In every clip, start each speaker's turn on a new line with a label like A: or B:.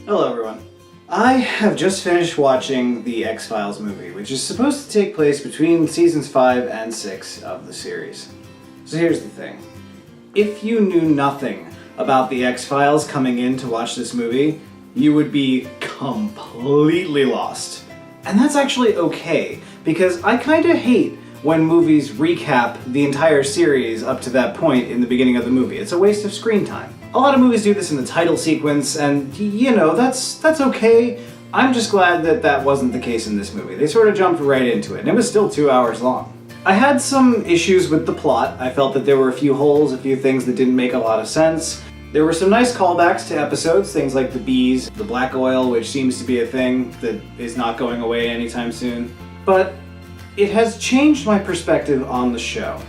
A: Hello everyone. I have just finished watching the X-Files movie, which is supposed to take place between seasons 5 and 6 of the series. So here's the thing. If you knew nothing about the X-Files coming in to watch this movie, you would be completely lost. And that's actually okay, because I kinda hate when movies recap the entire series up to that point in the beginning of the movie. It's a waste of screen time. A lot of movies do this in the title sequence, and you know, that's okay. I'm just glad that that wasn't the case in this movie. They sort of jumped right into it, and it was still 2 hours long. I had some issues with the plot. I felt that there were a few holes, a few things that didn't make a lot of sense. There were some nice callbacks to episodes, things like the bees, the black oil, which seems to be a thing that is not going away anytime soon. But it has changed my perspective on the show.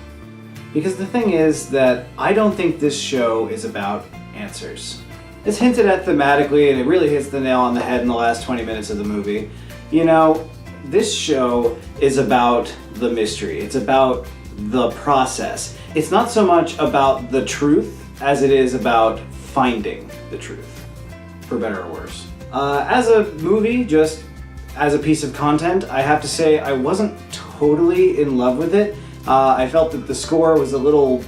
A: Because the thing is that I don't think this show is about answers. It's hinted at thematically, and it really hits the nail on the head in the last 20 minutes of the movie. You know, this show is about the mystery. It's about the process. It's not so much about the truth as it is about finding the truth, for better or worse. As a movie, just as a piece of content, I have to say I wasn't totally in love with it. I felt that the score was a little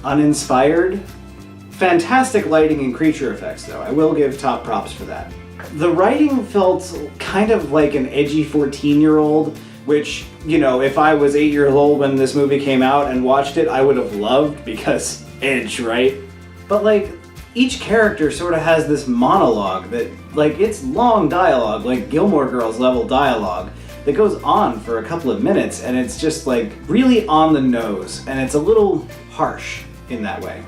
A: uninspired. Fantastic lighting and creature effects, though. I will give top props for that. The writing felt kind of like an edgy 14-year-old, which, you know, if I was 8 years old when this movie came out and watched it, I would have loved, because edge, right? But, like, each character sort of has this monologue that, like, it's long dialogue, like Gilmore Girls level dialogue, that goes on for a couple of minutes, and it's just, like, really on the nose, and it's a little harsh in that way.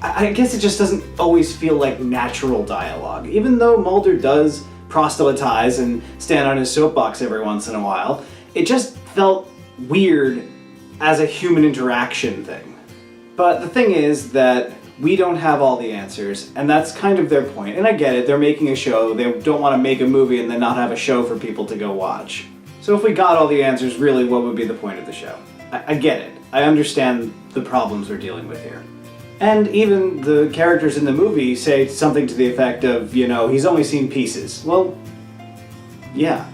A: I guess it just doesn't always feel like natural dialogue. Even though Mulder does proselytize and stand on his soapbox every once in a while, it just felt weird as a human interaction thing. But the thing is that we don't have all the answers, and that's kind of their point. And I get it, they're making a show, they don't want to make a movie and then not have a show for people to go watch. So if we got all the answers, really, what would be the point of the show? I get it. I understand the problems we're dealing with here. And even the characters in the movie say something to the effect of, you know, he's only seen pieces. Well, yeah.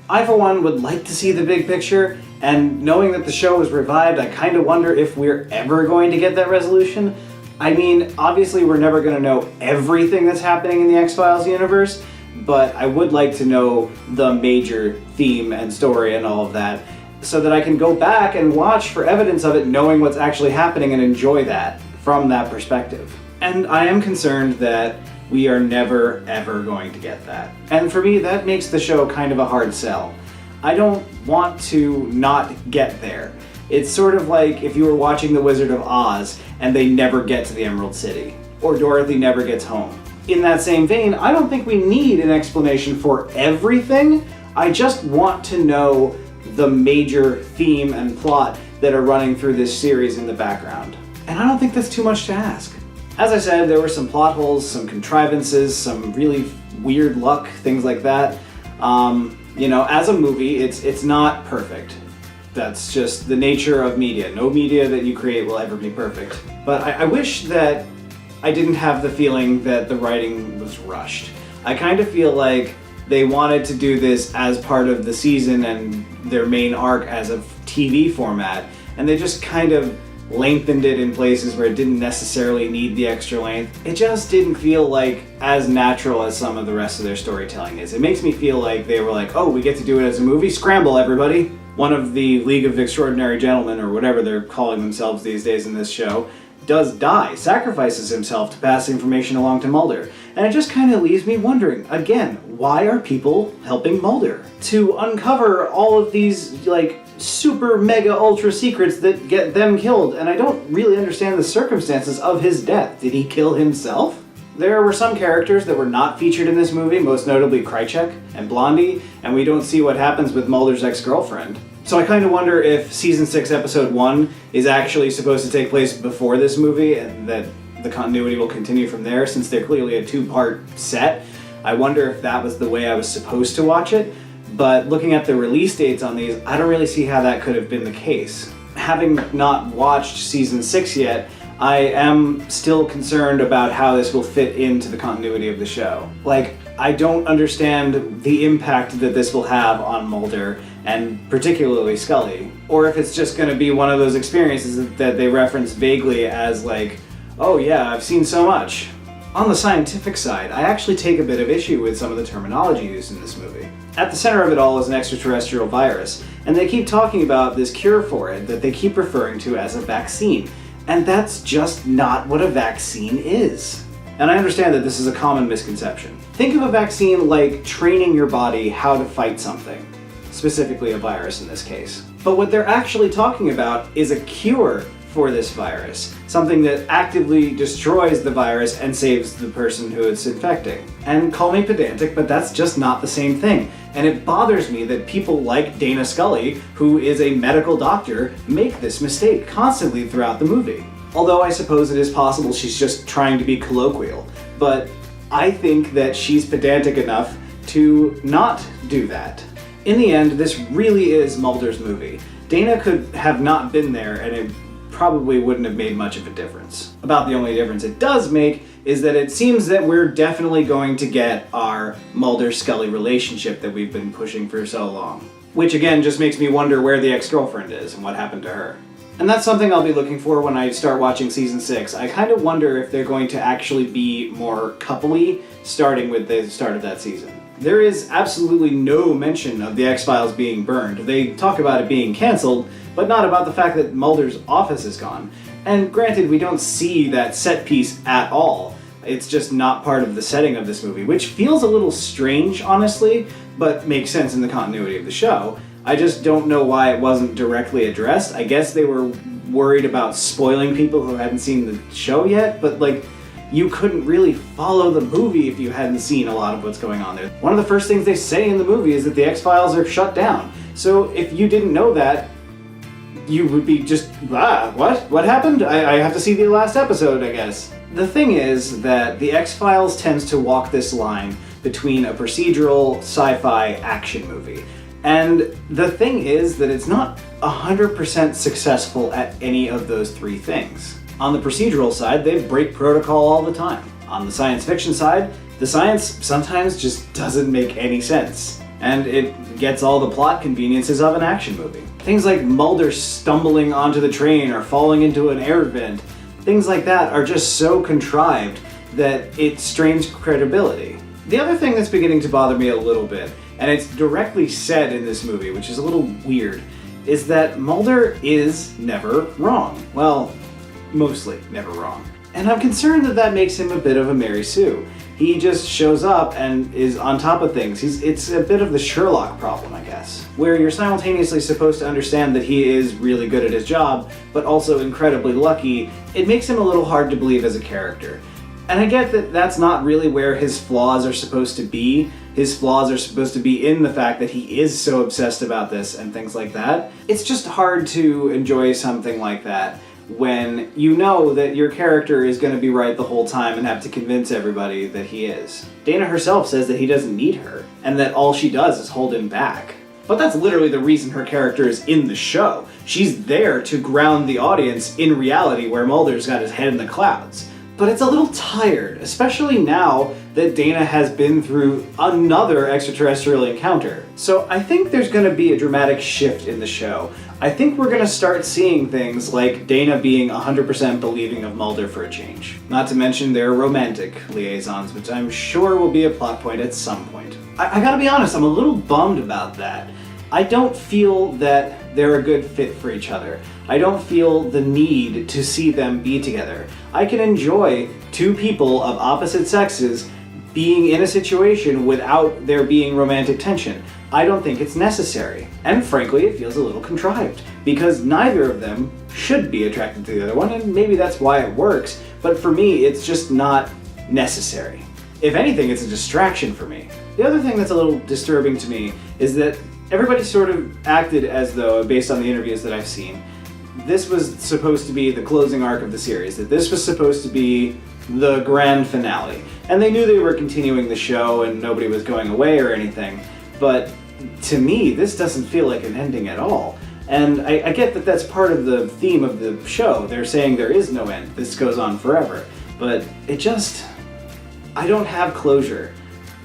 A: I, for one, would like to see the big picture, and knowing that the show was revived, I kind of wonder if we're ever going to get that resolution. I mean, obviously we're never going to know everything that's happening in the X-Files universe, but I would like to know the major theme and story and all of that, so that I can go back and watch for evidence of it, knowing what's actually happening, and enjoy that from that perspective. And I am concerned that we are never, ever going to get that. And for me, that makes the show kind of a hard sell. I don't want to not get there. It's sort of like if you were watching The Wizard of Oz and they never get to the Emerald City, or Dorothy never gets home. In that same vein, I don't think we need an explanation for everything. I just want to know the major theme and plot that are running through this series in the background. And I don't think that's too much to ask. As I said, there were some plot holes, some contrivances, some really weird luck, things like that. You know, as a movie, it's not perfect. That's just the nature of media. No media that you create will ever be perfect. But I wish that I didn't have the feeling that the writing was rushed. I kind of feel like they wanted to do this as part of the season and their main arc as a TV format, and they just kind of lengthened it in places where it didn't necessarily need the extra length. It just didn't feel like as natural as some of the rest of their storytelling is. It makes me feel like they were like, oh, we get to do it as a movie? Scramble, everybody! One of the League of Extraordinary Gentlemen, or whatever they're calling themselves these days in this show, does die, sacrifices himself to pass information along to Mulder. And it just kind of leaves me wondering, again, why are people helping Mulder? To uncover all of these, like, super mega ultra secrets that get them killed, and I don't really understand the circumstances of his death. Did he kill himself? There were some characters that were not featured in this movie, most notably Krychek and Blondie, and we don't see what happens with Mulder's ex-girlfriend. So I kind of wonder if Season 6, Episode 1 is actually supposed to take place before this movie, and that the continuity will continue from there, since they're clearly a two-part set. I wonder if that was the way I was supposed to watch it, but looking at the release dates on these, I don't really see how that could have been the case. Having not watched Season 6 yet, I am still concerned about how this will fit into the continuity of the show. Like, I don't understand the impact that this will have on Mulder, and particularly Scully. Or if it's just going to be one of those experiences that they reference vaguely as like, oh yeah, I've seen so much. On the scientific side, I actually take a bit of issue with some of the terminology used in this movie. At the center of it all is an extraterrestrial virus, and they keep talking about this cure for it that they keep referring to as a vaccine. And that's just not what a vaccine is. And I understand that this is a common misconception. Think of a vaccine like training your body how to fight something, specifically a virus in this case. But what they're actually talking about is a cure for this virus, something that actively destroys the virus and saves the person who it's infecting. And call me pedantic, but that's just not the same thing. And it bothers me that people like Dana Scully, who is a medical doctor, make this mistake constantly throughout the movie. Although I suppose it is possible she's just trying to be colloquial, but I think that she's pedantic enough to not do that. In the end, this really is Mulder's movie. Dana could have not been there and it probably wouldn't have made much of a difference. About the only difference it does make is that it seems that we're definitely going to get our Mulder-Scully relationship that we've been pushing for so long. Which again just makes me wonder where the ex-girlfriend is and what happened to her. And that's something I'll be looking for when I start watching season 6. I kind of wonder if they're going to actually be more coupley starting with the start of that season. There is absolutely no mention of the X-Files being burned. They talk about it being canceled, but not about the fact that Mulder's office is gone. And granted, we don't see that set piece at all. It's just not part of the setting of this movie, which feels a little strange, honestly, but makes sense in the continuity of the show. I just don't know why it wasn't directly addressed. I guess they were worried about spoiling people who hadn't seen the show yet, but like, you couldn't really follow the movie if you hadn't seen a lot of what's going on there. One of the first things they say in the movie is that the X-Files are shut down. So if you didn't know that, you would be just, what? What happened? I have to see the last episode, I guess. The thing is that the X-Files tends to walk this line between a procedural, sci-fi action movie. And the thing is that it's not 100% successful at any of those three things. On the procedural side, they break protocol all the time. On the science fiction side, the science sometimes just doesn't make any sense. And it gets all the plot conveniences of an action movie. Things like Mulder stumbling onto the train or falling into an air vent, things like that are just so contrived that it strains credibility. The other thing that's beginning to bother me a little bit, and it's directly said in this movie, which is a little weird, is that Mulder is never wrong. Well, mostly never wrong. And I'm concerned that that makes him a bit of a Mary Sue. He just shows up and is on top of things. It's a bit of the Sherlock problem, I guess, where you're simultaneously supposed to understand that he is really good at his job, but also incredibly lucky. It makes him a little hard to believe as a character. And I get that that's not really where his flaws are supposed to be. His flaws are supposed to be in the fact that he is so obsessed about this and things like that. It's just hard to enjoy something like that when you know that your character is going to be right the whole time and have to convince everybody that he is. Dana herself says that he doesn't need her, and that all she does is hold him back. But that's literally the reason her character is in the show. She's there to ground the audience in reality where Mulder's got his head in the clouds. But it's a little tired, especially now that Dana has been through another extraterrestrial encounter. So I think there's going to be a dramatic shift in the show. I think we're going to start seeing things like Dana being 100% believing of Mulder for a change. Not to mention their romantic liaisons, which I'm sure will be a plot point at some point. I gotta be honest, I'm a little bummed about that. I don't feel that they're a good fit for each other. I don't feel the need to see them be together. I can enjoy two people of opposite sexes being in a situation without there being romantic tension. I don't think it's necessary. And frankly, it feels a little contrived, because neither of them should be attracted to the other one, and maybe that's why it works, but for me, it's just not necessary. If anything, it's a distraction for me. The other thing that's a little disturbing to me is that everybody sort of acted as though, based on the interviews that I've seen, this was supposed to be the closing arc of the series, that this was supposed to be the grand finale. And they knew they were continuing the show and nobody was going away or anything, but to me, this doesn't feel like an ending at all. And I get that that's part of the theme of the show. They're saying there is no end. This goes on forever. But it just... I don't have closure,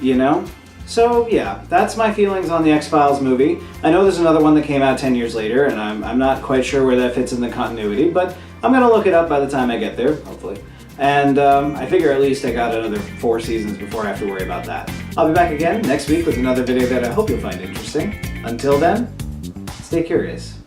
A: you know? So yeah, that's my feelings on the X-Files movie. I know there's another one that came out 10 years later, and I'm not quite sure where that fits in the continuity, but I'm gonna look it up by the time I get there, hopefully. And I figure at least I got another 4 seasons before I have to worry about that. I'll be back again next week with another video that I hope you'll find interesting. Until then, stay curious.